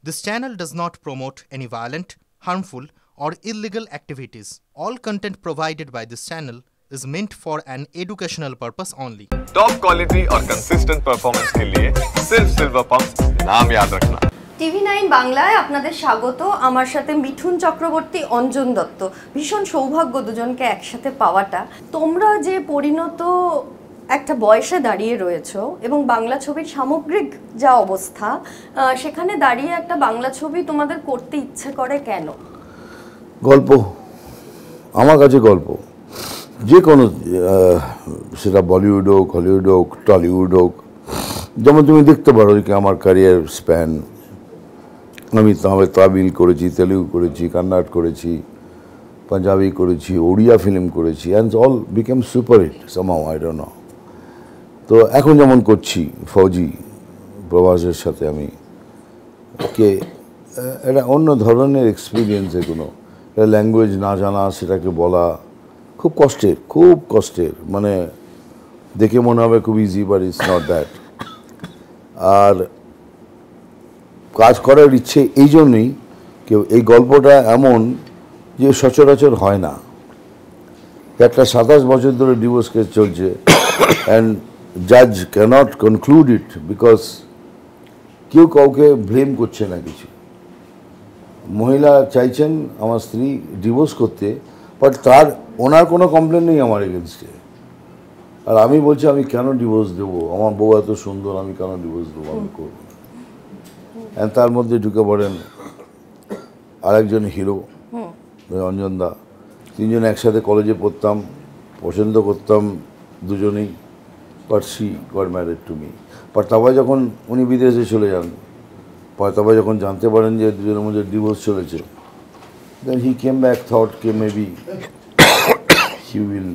This channel does not promote any violent, harmful, or illegal activities. All content provided by this channel is meant for an educational purpose only. Top quality और consistent performance के लिए सिर्फ silver pump नाम याद रखना। টিভি9 বাংলায় আপনাদের স্বাগত। আমার সাথে মিঠুন চক্রবর্তী, অঞ্জন দত্ত। ভীষণ সৌভাগ্য দুজনকে একসাথে পাওয়াটা। তোমরা যে পরিণত একটা বয়সে দাঁড়িয়ে রয়েছো এবং বাংলা ছবির সামগ্রিক যা অবস্থা, সেখানে দাঁড়িয়ে একটা বাংলা ছবি তোমাদের করতে ইচ্ছে করে কেন? গল্প, আমার কাছে গল্প যে কোনো, সেটা বলিউড হোক, হলিউড হোক, টলিউড হোক। যেমন তুমি দেখতে পারো যে আমার ক্যারিয়ার স্প্যান, আমি তামিল করেছি, তেলুগু করেছি, কন্নড় করেছি, পাঞ্জাবি করেছি, ওড়িয়া ফিল্ম করেছি, and all became super hit somehow, I don't know. তো এখন যেমন করছি ফৌজি প্রভাসের সাথে, আমি এটা অন্য ধরনের এক্সপিরিয়েন্স। এগুলো এটা ল্যাঙ্গুয়েজ না জানা, সেটাকে বলা খুব কষ্টের, মানে দেখে মনে হবে খুব easy, but it's not that. আর কাজ করার ইচ্ছে এই জন্যই কেউ, এই গল্পটা এমন যে সচরাচর হয় না। একটা 27 বছর ধরে ডিভোর্স কেস চলছে, অ্যান্ড জাজ ক্যানট কনক্লুড ইট বিকজ কেউ কাউকে ব্লেম করছে না কিছু। মহিলা চাইছেন আমার স্ত্রী ডিভোর্স করতে, বাট ওনার কোনো কমপ্লেন নেই আমার এগেনস্টে। আর আমি বলছি আমি কেন ডিভোর্স দেবো, আমার বউ এত সুন্দর, আমি কেন ডিভোর্স দেবো, আমি করবো না। অ্যান্ড তার মধ্যে ঢুকে পড়েন আরেকজন হিরো, অঞ্জন দা। তিনজন একসাথে কলেজে পড়তাম, পছন্দ করতাম দুজনেই, but she got married to me. But তারপরে যখন উনি বিদেশে চলে যান, তারপরে যখন জানতে পারেন যে দুজনের মধ্যে ডিভোর্স চলেছে, then he came back, thought কে মেবি হি উইল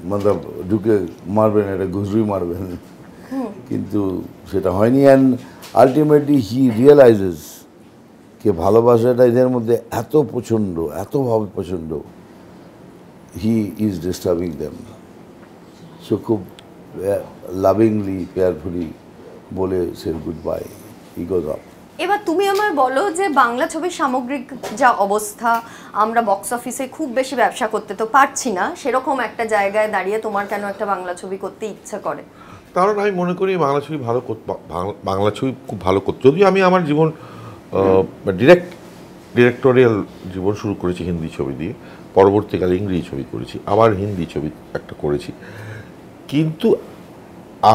মতলব ঢুকে মারবেন, একটা ঘুষড়ি মারবেন, কিন্তু সেটা হয়নি। অ্যান্ড আলটিমেটলি হি রিয়েলাইজেস কে ভালোবাসাটা এদের মধ্যে এত প্রচণ্ড, এতভাবে প্রচণ্ড, he is disturbing them. So খুব লাভিংলি, কেয়ারফুলি বলে সে good bye, he goes up. এবার তুমি আমায় বলো যে বাংলা ছবির সামগ্রিক যা অবস্থা, আমরা বক্স অফিসে খুব বেশি ব্যবসা করতে তো পারছি না, সেরকম একটা জায়গায় দাঁড়িয়ে তোমার কেন একটা বাংলা ছবি করতে ইচ্ছে করে? কারণ আমি মনে করি বাংলা ছবি বাংলা ছবি খুব ভালো করতে। যদিও আমি আমার জীবন ডিরেক্টোরিয়াল জীবন শুরু করেছি হিন্দি ছবি দিয়ে, পরবর্তীকালে ইংরেজি ছবি করেছি, আবার হিন্দি ছবি একটা করেছি, কিন্তু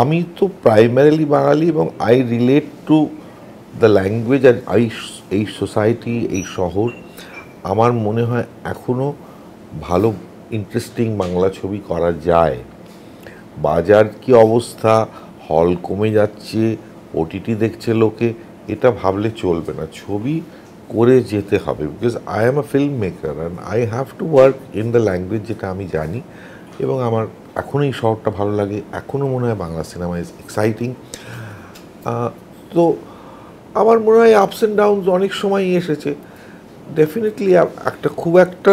আমি তো প্রাইমারিলি বাঙালি এবং I relate to the language. আর এই সোসাইটি, এই শহর, আমার মনে হয় এখনও ভালো ইন্টারেস্টিং বাংলা ছবি করা যায়। বাজার কি অবস্থা, হল কমে যাচ্ছে, ওটিটি দেখছে লোকে, এটা ভাবলে চলবে না। ছবি করে যেতে হবে, because I am a film maker and I have to work in the language যেটা আমি জানি। এবং আমার এখনও এই শহরটা ভালো লাগে, এখনও মনে হয় বাংলা সিনেমা ইজ এক্সাইটিং। তো আমার মনে হয় আপস অ্যান্ড ডাউনস অনেক সময়ই এসেছে। ডেফিনেটলি খুব একটা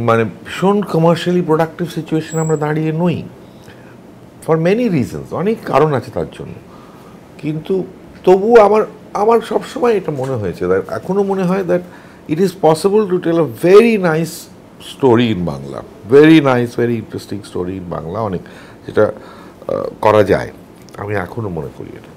মানে ভীষণ কমার্শিয়ালি প্রোডাক্টিভ সিচুয়েশন আমরা দাঁড়িয়ে নই, ফর মেনি রিজনস, অনেক কারণ আছে তার জন্য। কিন্তু তবুও আমার সবসময় এটা মনে হয়েছে, দ্যাট এখনও মনে হয় that it is possible to tell a very nice story in Bangla, very nice, very interesting story in Bangla, অনেক যেটা করা যায়। আমি এখনও মনে করি এটা।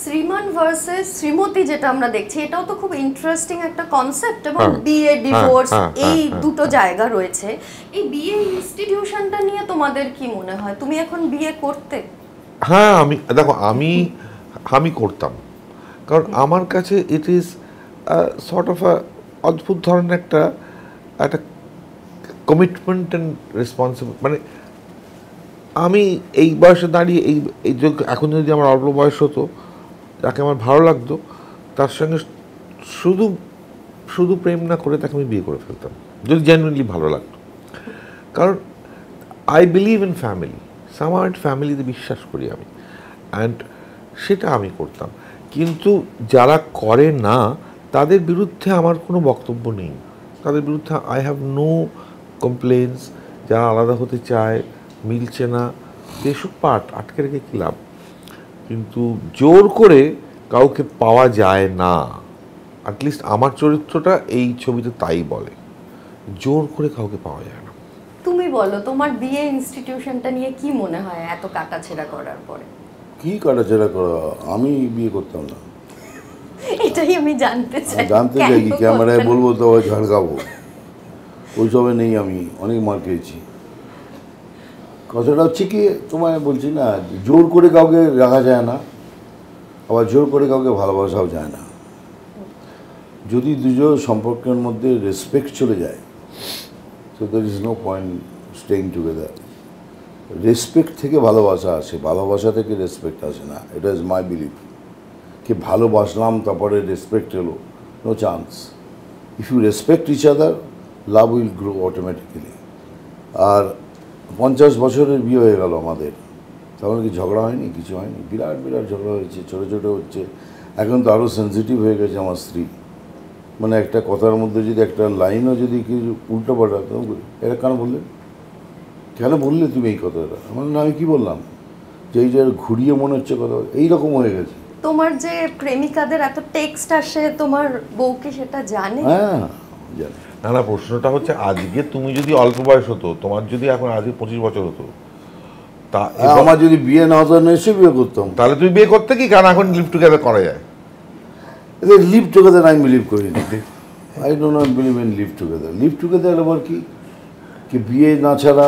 শ্রীমান ভার্সেস শ্রীমতী যেটা আমরা দেখছি, এটাও তো খুব ইন্টারেস্টিং একটা কনসেপ্ট, এবং বিয়ে, ডিভোর্স, এই দুটো জায়গা রয়েছে। এই বিয়ে ইনস্টিটিউশনটা নিয়ে তোমাদের কি মনে হয়? তুমি এখন বিয়ে করতে? হ্যাঁ, দেখো, আমি করতাম, কারণ আমার কাছে ইট ইজ সর্ট অফ অদ্ভুত ধরনের একটা কমিটমেন্ট অ্যান্ড রেসপন্সিবল। মানে আমি এই বয়সে দাঁড়িয়ে এখন যদি আমার অল্প বয়স হতো, যাকে আমার ভালো লাগতো, তার সঙ্গে শুধু প্রেম না করে তাকে আমি বিয়ে করে ফেলতাম, যদি জেনুইনলি ভালো লাগতো। কারণ I believe in family, somehow ফ্যামিলিতে বিশ্বাস করি আমি, অ্যান্ড সেটা আমি করতাম। কিন্তু যারা করে না তাদের বিরুদ্ধে আমার কোনো বক্তব্য নেই, তাদের বিরুদ্ধে আই হ্যাভ নো কমপ্লেন্স। যারা আলাদা হতে চায়, মিলছে না, এসব পার্ট আটকে রেখে কী লাভ? কিন্তু জোর করে কাউকে পাওয়া যায় না, অ্যাটলিস্ট আমার চরিত্রটা এই ছবিতে তাই বলে, জোর করে কাউকে পাওয়া যায় না। তুমি বলো তোমার বিয়ে ইনস্টিটিউশনটা নিয়ে কি মনে হয় এত কাটাছেড়া করার পরে? কি কাটাছেড়া করা, আমি বিয়ে করতাম না। এটাই আমি জানতে চাই। জানতে চাই কি, ক্যামেরায় বলবো তো ঝাড়কাবো, ওইসবে নেই। আমি অনেক মার খেয়েছি। কথাটা হচ্ছে কি, তোমায় বলছি না, জোর করে কাউকে রাখা যায় না, আবার জোর করে কাউকে ভালোবাসাও যায় না। যদি দুজন সম্পর্কের মধ্যে রেসপেক্ট চলে যায়, so there is no point staying together. Respect থেকে ভালোবাসা আসে, ভালোবাসা থেকে রেসপেক্ট আসে না। এটা ইজ মাই বিলিভ। কি ভালোবাসলাম তারপরে রেসপেক্ট এলো, no chance. If you respect each other, love will grow automatically. আর 50 বছরের বিয়ে হয়ে গেল আমাদের, তখন কি ঝগড়া হয়নি? কিছু হয়নি। বিরাট বিরাট ঝগড়া হয়েছে, ছোটো ছোটো হচ্ছে। এখন তো আরও সেন্সিটিভ হয়ে গেছে আমার স্ত্রী। মানে একটা কথার মধ্যে যদি একটা লাইনও যদি কিছু উল্টো পাল্টা, এটা কেন বললে, কেন বললে তুমি এই কথাটা? আমার না, আমি কী বললাম যে এই যে ঘুরিয়ে মনে হচ্ছে কথা, এইরকম হয়ে গেছে। তোমার যে প্রেমিকাদের এত টেক্সট আসে, তোমার বউ কি সেটা জানে? হ্যাঁ জানি। না না, প্রশ্নটা হচ্ছে আজকে তুমি যদি অল্প বয়স হতো, তোমার যদি এখন আজকে 25 বছর হতো, তা আমার যদি বিয়ে না হতো নিশ্চয়ই বিয়ে করতাম। তাহলে তুমি বিয়ে করতে কি? কারণ এখন লিভ টুগেদার করা যায়। লিভ টুগেদার আমি বিলিভ করি না। I don't not believe in live together. Live together আবার কি, কি বিয়ে না ছাড়া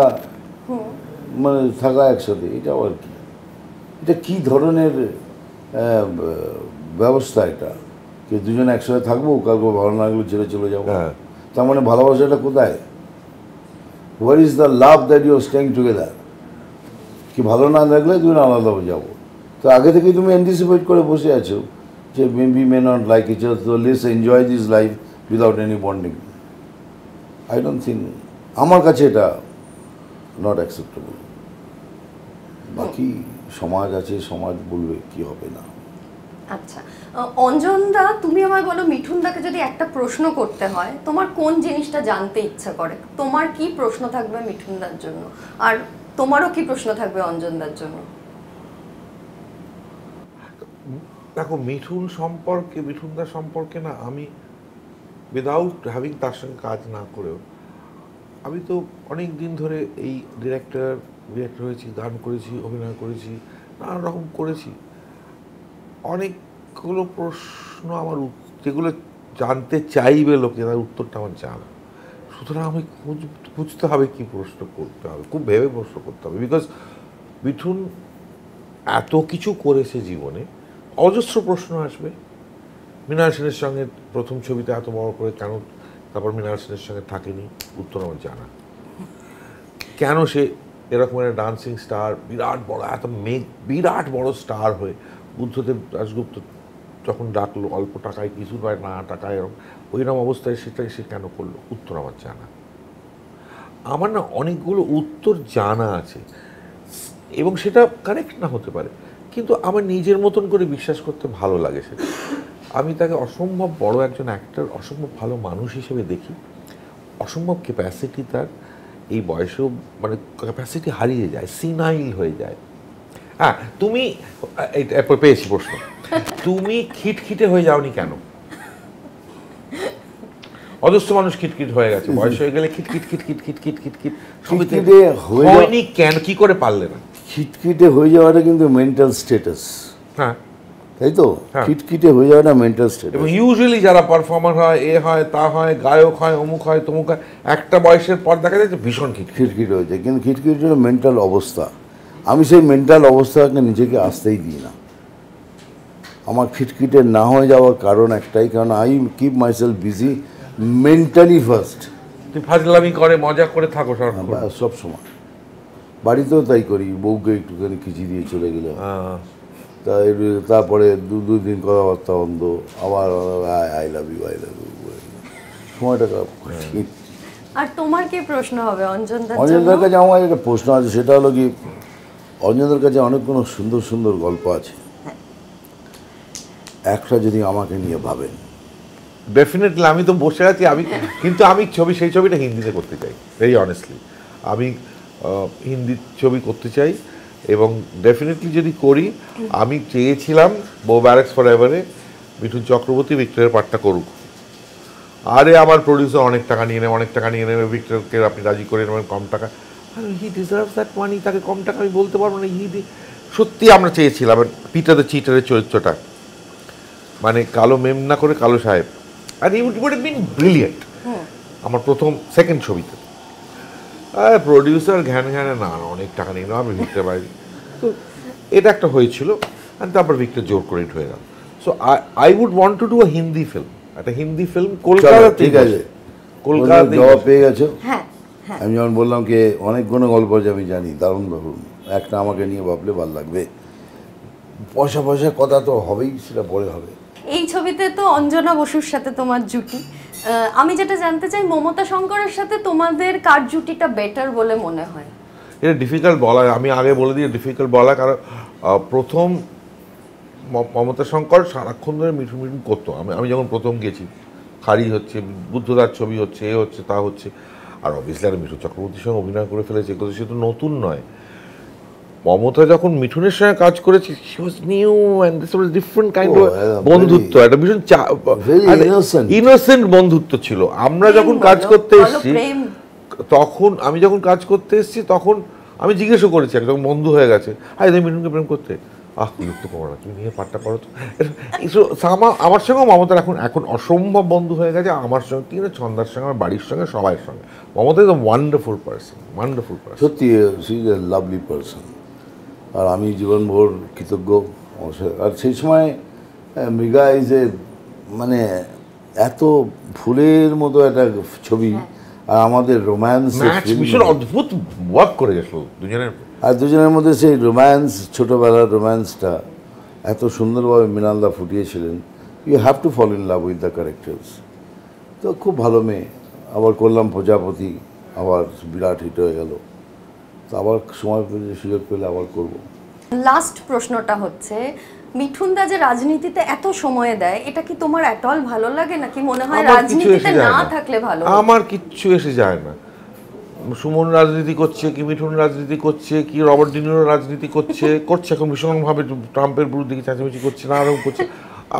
মানে থাকা একসাথে, এটা আবার কি? এটা কি ধরনের ব্যবস্থা এটা? কি দুজনে একসাথে থাকবো, কাউকে ভালো না লাগলে ছেড়ে চলে যাবো? তার মানে ভালোবাসাটা কোথায়? Where is the love that you are staying together? কি ভালো না লাগলে দুজন আলাদা হয়ে যাবো। তো আগে থেকেই তুমি অ্যান্টিসিপেট করে বসে আছো যে we may not like each other, so let's enjoy this life without any bonding. I don't think, আমার কাছে এটা নট অ্যাকসেপ্টেবল। বাকি সমাজ আছে, সমাজ বলবে কি হবে না। আচ্ছা অঞ্জনদা, তুমি আমায় বলো, মিঠুনদাকে যদি একটা প্রশ্ন করতে হয়, তোমার কোন জিনিসটা জানতে ইচ্ছা করে? তোমার কি প্রশ্ন থাকবে মিঠুনদার জন্য, আর তোমারও কি প্রশ্ন থাকবে অঞ্জনদার জন্য? দেখো, মিঠুনদার সম্পর্কে না, আমি উইদাউট হ্যাভিং তার সঙ্গে কাজ না করেও, আমি তো অনেক দিন ধরে এই ডিরেক্টর হয়েছি, গান করেছি, অভিনয় করেছি, নানা রকম করেছি। অনেকগুলো প্রশ্ন আমার যেগুলো জানতে চাইবে লোকে, তার উত্তরটা আমার জানা। সুতরাং আমি বুঝতে হবে কি প্রশ্ন করতে হবে, খুব ভেবে প্রশ্ন করতে হবে। বিকজ মিঠুন এত কিছু করেছে জীবনে, অজস্র প্রশ্ন আসবে। মৃণাল সেনের সঙ্গে প্রথম ছবিতে এত বড় করে কেন তারপর মৃণাল সেনের সঙ্গে থাকেনি, উত্তর আমার জানা। কেন সে এরকম একটা ডান্সিং স্টার, বিরাট বড়, এত বিরাট বড় স্টার হয়ে বুদ্ধদেব দাশগুপ্ত যখন ডাকলো, অল্প টাকায়, কিছু নয়, না টাকায়, এরকম ওইরকম অবস্থায় সেটাই সে কেন করলো, উত্তর আমার জানা। আমার না অনেকগুলো উত্তর জানা আছে, এবং সেটা কারেক্ট না হতে পারে, কিন্তু আমার নিজের মতন করে বিশ্বাস করতে ভালো লাগে সেটা। আমি তাকে অসম্ভব বড় একজন অ্যাক্টর, অসম্ভব ভালো মানুষ হিসেবে দেখি। অসম্ভব ক্যাপাসিটি তার, এই বয়সেও মানে ক্যাপাসিটি হারিয়ে যায়, সিনাইল হয়ে যায়। হ্যাঁ, তুমি এরপর পেয়েছি প্রশ্ন, তুমি খিটখিটে হয়ে যাওনি কেন? অজস্র মানুষ খিটখিট হয়ে গেছে, বয়স হয়ে গেলে খিটখিট খিটখিট খিটখিট খিটখিট হয়নি কেন, কি করে পারলে না? খিটখিটে হয়ে যাওয়াটা কিন্তু মেন্টাল স্ট্যাটাস। হ্যাঁ, তাই তো, খিটখিটে হয়ে যাওয়াটা মেন্টাল স্ট্যাটাস। এবং ইউজুয়ালি যারা পারফর্মার হয়, এ হয়, তা হয়, গায়ক হয়, অমুক হয়, তমুক হয়, একটা বয়সের পর দেখা যায় যে ভীষণ খিটখিট হয়ে যায়। কিন্তু খিটখিট হলো মেন্টাল অবস্থা। আমি সেই মেন্টাল অবস্থাকে নিজেকে আসতেই দিই না। আমার খিটখিটে না হয়ে যাওয়ার কারণ একটাই, কারণ I keep myself busy mentally first. তুই ফাজলামি করে মজা করে থাকো সব সময়। বাড়িতেও তাই করি, বউকে একটুখানি খিচি দিয়ে চলে গেলে, তারপরে দু দিন কথাবার্তা বন্ধ, আবার আই লাভ ইউ সময়টা খারাপ। আর তোমার কি প্রশ্ন হবে অঞ্জনদার কাছে? আমার একটা প্রশ্ন আছে, সেটা হলো কি, অঞ্জনদার কাছে অনেক কোনো সুন্দর সুন্দর গল্প আছে, একটা যদি আমাকে নিয়ে ভাবেন। ডেফিনেটলি, আমি তো বসে আছি, কিন্তু আমি সেই ছবিটা হিন্দিতে করতে চাই, ভেরি অনেস্টলি। আমি হিন্দি ছবি করতে চাই, এবং ডেফিনেটলি যদি করি, আমি চেয়েছিলাম বো ব্যারেক্স ফর এভারে মিঠুন চক্রবর্তী ভিক্টরের পার্টটা করুক। আরে আমার প্রডিউসার অনেক টাকা নিয়ে নেবে, ভিক্টরকে আপনি রাজি করে নেবেন কম টাকা। হি ডিজার্ভস দ্যাট মানি, তাকে কম টাকা আমি বলতে পারবো না। সত্যি আমরা চেয়েছিলাম পিটার দ্য চিটারের চরিত্রটা, মানে কালো মেম না করে কালো সাহেব, আর he would have been brilliant. আমার সেকেন্ড ছবিতে প্রডিউসার ঘ্যান না অনেক টাকা নিয়ে নেওয়া, আমি ভিক্টর বাইরে, তো এটা একটা হয়েছিল। আর তারপর ভিক্টর জোর করে হয়ে গেল। So I would want to do a Hindi film, একটা হিন্দি ফিল্ম কলকাতা। ঠিক আছে, কলকাতা জবাব পেয়ে গেছো। হ্যাঁ, আমি যেমন বললাম কি অনেকগুলো গল্প যে আমি জানি, দারুণ দারুণ, একটা আমাকে নিয়ে ভাবলে ভালো লাগবে। পয়সার কথা তো হবেই, সেটা পরে হবে। এই ছবিতে তো অঞ্জনা বসুর সাথে তোমার জুটি। আমি যেটা জানতে চাই, মমতা শঙ্করের সাথে তোমাদের কার জুটিটা বেটার বলে মনে হয়? এটা ডিফিকাল্ট বলা, আমি আগে বলে দিই ডিফিকাল্ট বলা, কারণ প্রথম মমতা শঙ্কর সারাক্ষণ ধরে মিঠুন করতো। আমি যখন প্রথম গেছি, খাড়ি হচ্ছে, বুদ্ধদার ছবি হচ্ছে, এ হচ্ছে, তা হচ্ছে, আর অবভিয়াসলি আর মিঠুন চক্রবর্তীর সঙ্গে অভিনয় করে ফেলেছে, কিন্তু সে তো নতুন নয়। মমতা যখন মিঠুনের সঙ্গে কাজ করেছে, she was new and this was different kind of বন্ধুত্ব, একটা ভীষণ ইনোসেন্ট বন্ধুত্ব ছিল। আমরা যখন কাজ করতে এসেছি, আমি যখন কাজ করতে এসেছি তখন আমি জিজ্ঞেসও করেছি, যখন বন্ধু হয়ে গেছে, তুমি মিঠুনকে প্রেম করতে, বিরক্ত করো না, তুমি নিয়ে পাঠটা করো তো। আমার সঙ্গেও মমতার এখন অসম্ভব বন্ধু হয়ে গেছে, আমার সঙ্গে কি ছন্দার সঙ্গে, আমার বাড়ির সঙ্গে, সবাই সঙ্গে। Mamata is a wonderful person, wonderful person, সত্যি she is a lovely person. আর আমি জীবনভর কৃতজ্ঞ। আর সেই সময় মৃগা ইজ এ, মানে এত ফুলের মতো একটা ছবি, আর আমাদের রোম্যান্স ভীষণ অদ্ভুত ওয়ার্ক করে গেছিল দুজনের, আর দুজনের মধ্যে সেই রোম্যান্স, ছোটোবেলার রোম্যান্সটা এত সুন্দরভাবে মৃণালদা ফুটিয়েছিলেন। You have to fall in love with the characters. তো খুব ভালো মেয়ে। আবার করলাম প্রজাপতি, আবার বিরাট হিট হয়ে গেল। তো আবার সময় পেলে, সুযোগ পেলে আবার করব। লাস্ট প্রশ্নটা হচ্ছে, মিঠুনদা যে রাজনীতিতে এত সময় দেয়, এটা কি তোমার এত ভালো লাগে, নাকি মনে হয় রাজনীতিতে না থাকলে ভালো? আমার কিচ্ছু এসে যায় না। সুমন রাজনীতি করছে কি, মিঠুন রাজনীতি করছে কি, রবার্ট ডি নিরো রাজনীতি করছে এখন ভীষণভাবে ট্রাম্পের বিরুদ্ধে চাচামেচি করছে, না আরম্ভ করছে,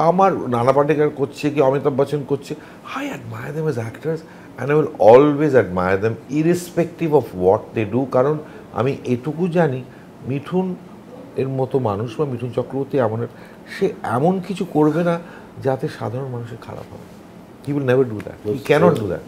আমার নানা পাটেকার করছে কি, অমিতাভ বচ্চন করছে। I admire them as actors and I will always admire them irrespective of what they do. কারণ আমি এটুকু জানি, মিঠুন এর মতো মানুষ বা মিঠুন চক্রবর্তী সে এমন কিছু করবে না যাতে সাধারণ মানুষের খারাপ হবে। He will never do that, he cannot do that.